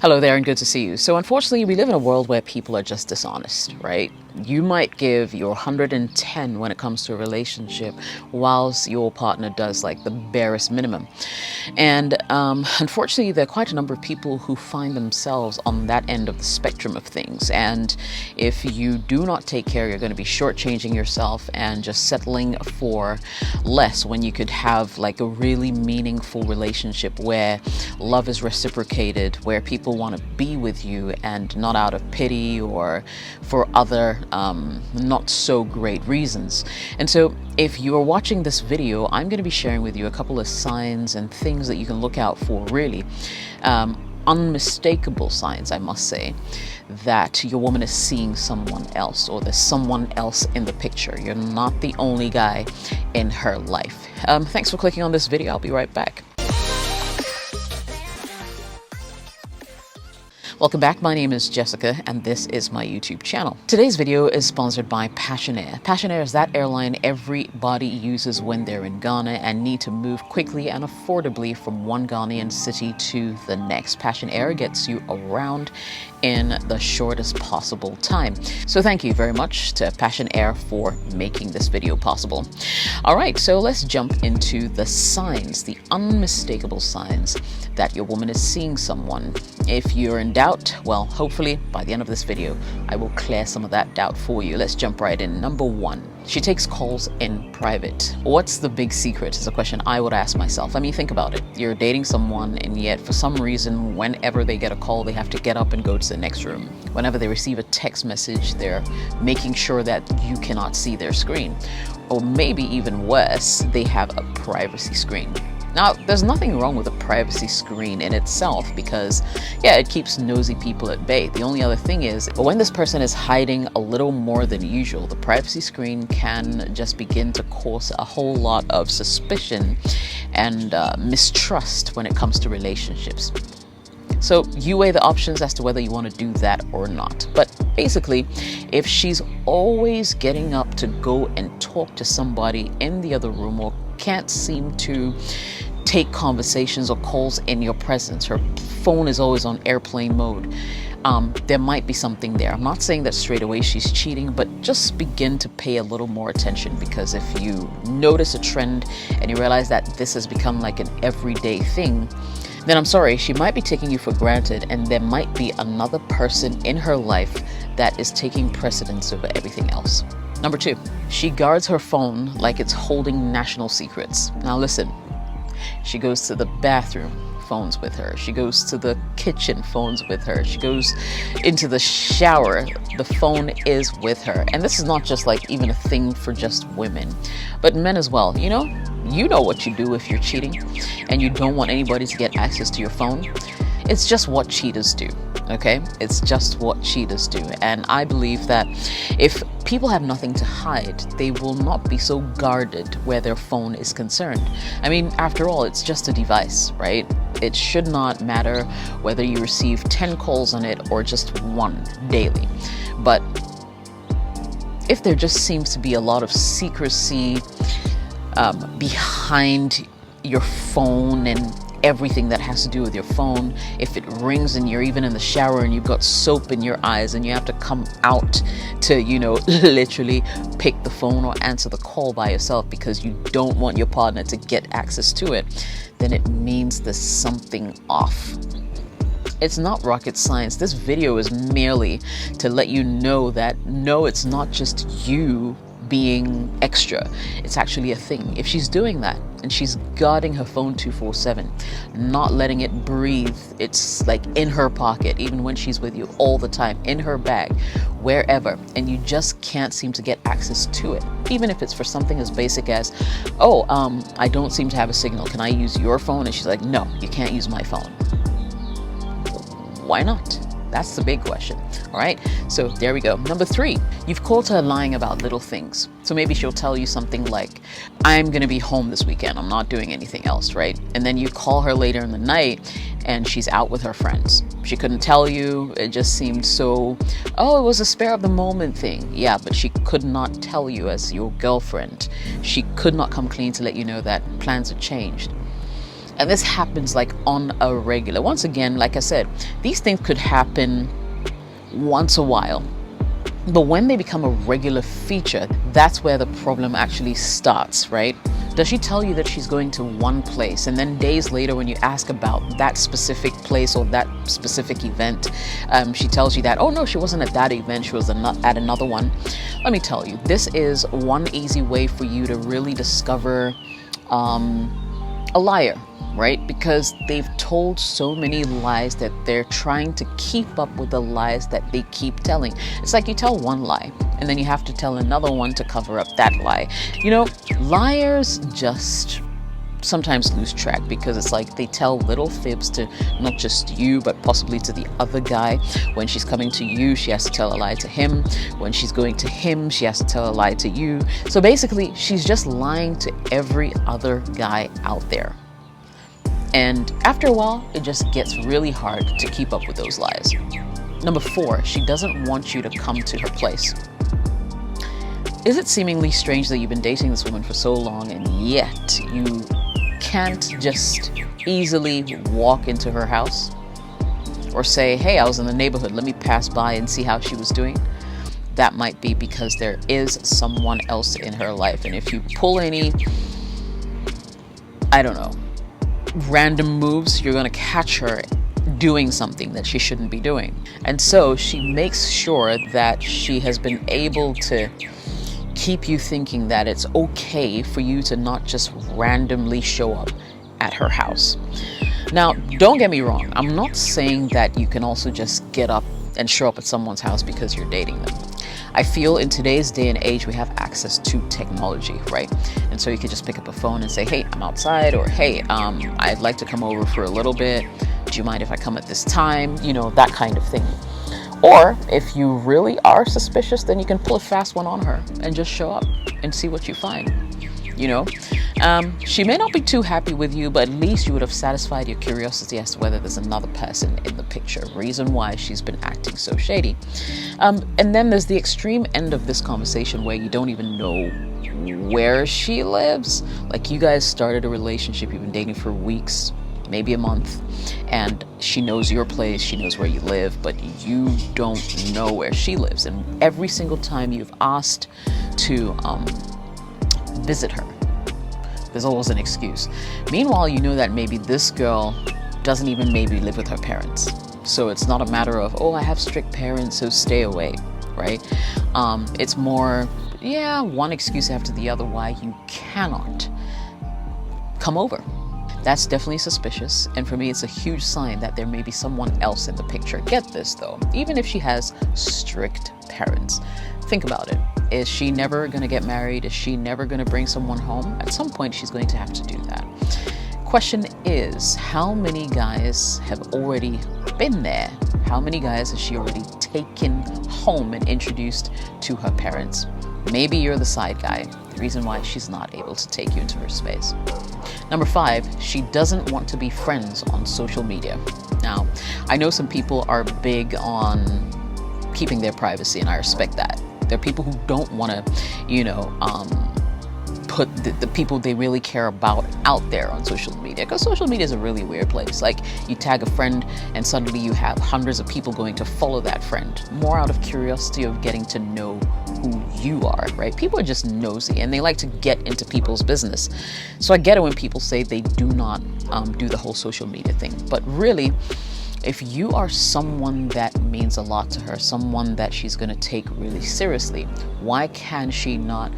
Hello there and good to see you. So unfortunately, we live in a world where people are just dishonest, right? You might give your 110 when it comes to a relationship, whilst your partner does like the barest minimum. And unfortunately, there are quite a number of people who find themselves on that end of the spectrum of things. And if you do not take care, you're going to be shortchanging yourself and just settling for less when you could have like a really meaningful relationship where love is reciprocated, where people want to be with you and not out of pity or for other not so great reasons. And so if you are watching this video, I'm going to be sharing with you a couple of signs and things that you can look out for, really unmistakable signs, I must say, that your woman is seeing someone else, or there's someone else in the picture. You're not the only guy in her life. Thanks for clicking on this video. I'll be right back. Welcome back. My name is Jessica and this is my YouTube channel. Today's video is sponsored by Passion Air. Passion Air is that airline everybody uses when they're in Ghana and need to move quickly and affordably from one Ghanaian city to the next. Passion Air gets you around in the shortest possible time. So thank you very much to Passion Air for making this video possible. All right, so let's jump into the signs, the unmistakable signs that your woman is seeing someone. If you're in doubt, well, hopefully by the end of this video, I will clear some of that doubt for you. Let's jump right in. Number one, she takes calls in private. What's the big secret is a question I would ask myself. I mean, think about it. You're dating someone and yet for some reason, whenever they get a call, they have to get up and go to the next room. Whenever they receive a text message, they're making sure that you cannot see their screen. Or maybe even worse, they have a privacy screen. Now, there's nothing wrong with a privacy screen in itself because, yeah, it keeps nosy people at bay. The only other thing is, when this person is hiding a little more than usual, the privacy screen can just begin to cause a whole lot of suspicion and mistrust when it comes to relationships. So you weigh the options as to whether you want to do that or not. But basically, if she's always getting up to go and talk to somebody in the other room or can't seem to take conversations or calls in your presence, her phone is always on airplane mode, there might be something there. I'm not saying that straight away she's cheating, but just begin to pay a little more attention, because if you notice a trend and you realize that this has become like an everyday thing, then I'm sorry, she might be taking you for granted and there might be another person in her life that is taking precedence over everything else. Number two, she guards her phone like it's holding national secrets. Now listen, she goes to the bathroom, phones with her. She goes to the kitchen, phones with her. She goes into the shower, the phone is with her. And this is not just like even a thing for just women, but men as well. You know what you do if you're cheating and you don't want anybody to get access to your phone. It's just what cheaters do, okay? It's just what cheaters do. And I believe that if people have nothing to hide, they will not be so guarded where their phone is concerned. I mean, after all, it's just a device, right? It should not matter whether you receive 10 calls on it or just one daily. But if there just seems to be a lot of secrecy behind your phone and everything that has to do with your phone, if it rings and you're even in the shower and you've got soap in your eyes and you have to come out to, literally pick the phone or answer the call by yourself because you don't want your partner to get access to it, then it means there's something off. It's not rocket science. This video is merely to let you know that no, it's not just you being extra. It's actually a thing. If she's doing that and she's guarding her phone 24/7, not letting it breathe, it's like in her pocket, even when she's with you all the time, in her bag, wherever, and you just can't seem to get access to it, even if it's for something as basic as, I don't seem to have a signal, can I use your phone? And she's like, no, you can't use my phone. Why not? That's the big question. All right, so there we go. Number three, you've caught her lying about little things. So maybe she'll tell you something like, I'm going to be home this weekend. I'm not doing anything else, right? And then you call her later in the night and she's out with her friends. She couldn't tell you. It just seemed so, it was a spare of the moment thing. Yeah, but she could not tell you as your girlfriend. She could not come clean to let you know that plans had changed. And this happens like on a regular. Once again, like I said, these things could happen once a while. But when they become a regular feature, that's where the problem actually starts, right? Does she tell you that she's going to one place, and then days later when you ask about that specific place or that specific event, she tells you that, oh no, she wasn't at that event, she was at another one? Let me tell you, this is one easy way for you to really discover a liar, right? Because they've told so many lies that they're trying to keep up with the lies that they keep telling. It's like you tell one lie and then you have to tell another one to cover up that lie. You know, liars just sometimes lose track, because it's like they tell little fibs to not just you but possibly to the other guy. When she's coming to you, she has to tell a lie to him. When she's going to him, she has to tell a lie to you. So basically she's just lying to every other guy out there. And after a while, it just gets really hard to keep up with those lies. Number 4, she doesn't want you to come to her place. Is it seemingly strange that you've been dating this woman for so long and yet you can't just easily walk into her house? Or say, hey, I was in the neighborhood, let me pass by and see how she was doing? That might be because there is someone else in her life. And if you pull any, I don't know, random moves, you're going to catch her doing something that she shouldn't be doing. And so she makes sure that she has been able to keep you thinking that it's okay for you to not just randomly show up at her house. Now, don't get me wrong. I'm not saying that you can also just get up and show up at someone's house because you're dating them. I feel in today's day and age, we have access to technology, right? And so you could just pick up a phone and say, hey, I'm outside, or hey, I'd like to come over for a little bit. Do you mind if I come at this time? You know, that kind of thing. Or if you really are suspicious, then you can pull a fast one on her and just show up and see what you find. You know, she may not be too happy with you, but at least you would have satisfied your curiosity as to whether there's another person in the picture. Reason why she's been acting so shady. And then there's the extreme end of this conversation where you don't even know where she lives. Like, you guys started a relationship, you've been dating for weeks, maybe a month, and she knows your place, she knows where you live, but you don't know where she lives. And every single time you've asked to visit her, there's always an excuse. Meanwhile, you know that maybe this girl doesn't even maybe live with her parents. So it's not a matter of, oh, I have strict parents, so stay away, right? It's more, yeah, one excuse after the other why you cannot come over. That's definitely suspicious, and for me it's a huge sign that there may be someone else in the picture. Get this though, even if she has strict parents, think about it. Is she never going to get married? Is she never going to bring someone home? At some point she's going to have to do that. Question is, how many guys have already been there? How many guys has she already taken home and introduced to her parents? Maybe you're the side guy, the reason why she's not able to take you into her space. Number 5, she doesn't want to be friends on social media. Now, I know some people are big on keeping their privacy, and I respect that. There are people who don't want to, put the people they really care about out there on social media, because social media is a really weird place. Like, you tag a friend and suddenly you have hundreds of people going to follow that friend, more out of curiosity of getting to know who you are, right? People are just nosy and they like to get into people's business. So I get it when people say they do not do the whole social media thing, but really, if you are someone that means a lot to her, someone that she's going to take really seriously, why can she not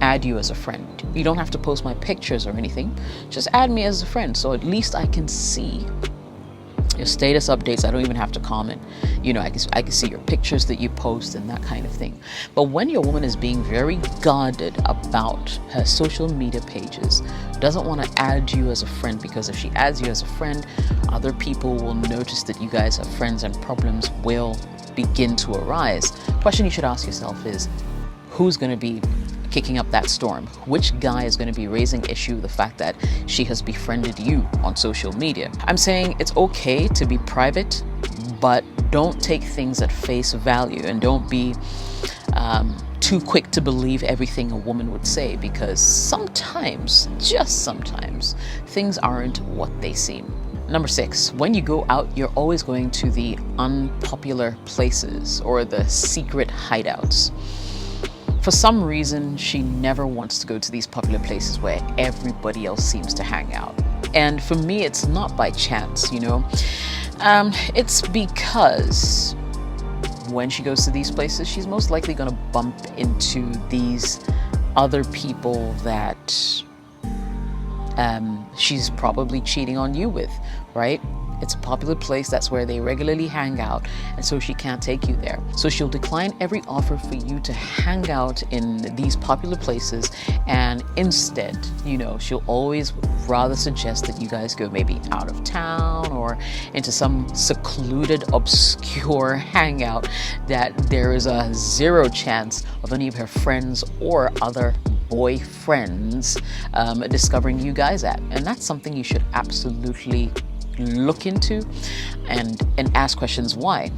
add you as a friend? You don't have to post my pictures or anything. Just add me as a friend, so at least I can see your status updates. I don't even have to comment. You know, I can see your pictures that you post and that kind of thing. But when your woman is being very guarded about her social media pages, doesn't want to add you as a friend, because if she adds you as a friend, other people will notice that you guys are friends and problems will begin to arise. Question you should ask yourself is, who's going to be kicking up that storm? Which guy is going to be raising issue with the fact that she has befriended you on social media? I'm saying it's okay to be private, but don't take things at face value, and don't be too quick to believe everything a woman would say, because sometimes, just sometimes, things aren't what they seem. Number 6, when you go out, you're always going to the unpopular places or the secret hideouts. For some reason, she never wants to go to these popular places where everybody else seems to hang out. And for me, it's not by chance, you know. It's because when she goes to these places, she's most likely going to bump into these other people that she's probably cheating on you with, right? It's a popular place, that's where they regularly hang out, and so she can't take you there. So she'll decline every offer for you to hang out in these popular places, and instead, you know, she'll always rather suggest that you guys go maybe out of town or into some secluded, obscure hangout that there is a zero chance of any of her friends or other boyfriends discovering you guys at. And that's something you should absolutely look into and ask questions why.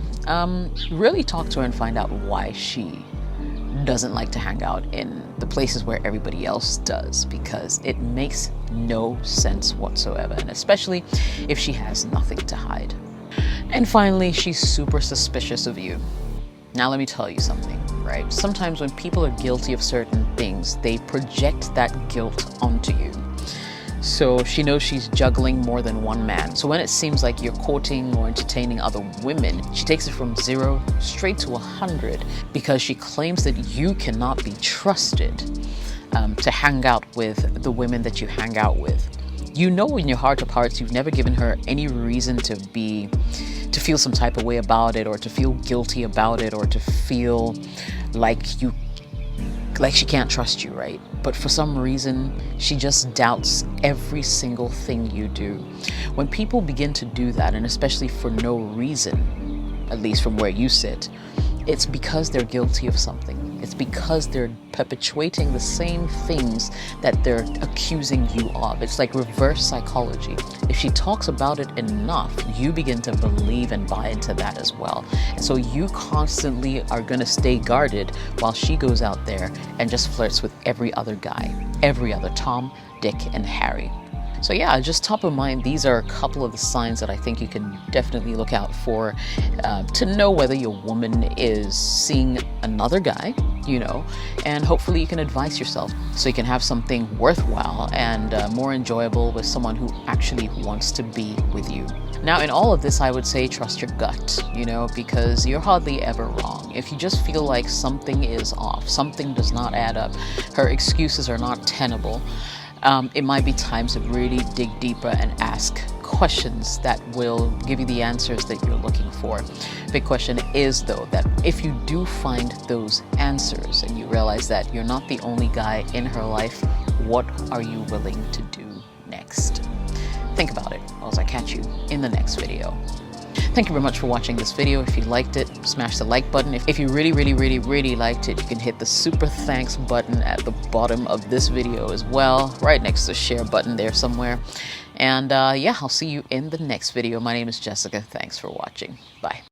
Really talk to her and find out why she doesn't like to hang out in the places where everybody else does, because it makes no sense whatsoever, and especially if she has nothing to hide. And finally, she's super suspicious of you. Now let me tell you something, right? Sometimes when people are guilty of certain things, they project that guilt onto you. So she knows she's juggling more than one man. So when it seems like you're courting or entertaining other women, she takes it from 0 straight to 100, because she claims that you cannot be trusted to hang out with the women that you hang out with. You know in your heart of hearts you've never given her any reason to feel some type of way about it, or to feel guilty about it, or to feel like she can't trust you, right? But for some reason, she just doubts every single thing you do. When people begin to do that, and especially for no reason, at least from where you sit, it's because they're guilty of something. It's because they're perpetuating the same things that they're accusing you of. It's like reverse psychology. If she talks about it enough, you begin to believe and buy into that as well. And so you constantly are going to stay guarded while she goes out there and just flirts with every other guy, every other Tom, Dick, and Harry. So yeah, just top of mind, these are a couple of the signs that I think you can definitely look out for to know whether your woman is seeing another guy, you know, and hopefully you can advise yourself so you can have something worthwhile and more enjoyable with someone who actually wants to be with you. Now, in all of this, I would say trust your gut, you know, because you're hardly ever wrong. If you just feel like something is off, something does not add up, her excuses are not tenable, it might be time to really dig deeper and ask questions that will give you the answers that you're looking for. Big question is, though, that if you do find those answers and you realize that you're not the only guy in her life, what are you willing to do next? Think about it as I catch you in the next video. Thank you very much for watching this video. If you liked it, smash the like button. If you really liked it, you can hit the super thanks button at the bottom of this video as well, right next to the share button there somewhere. And yeah, I'll see you in the next video. My name is Jessica. Thanks for watching. Bye.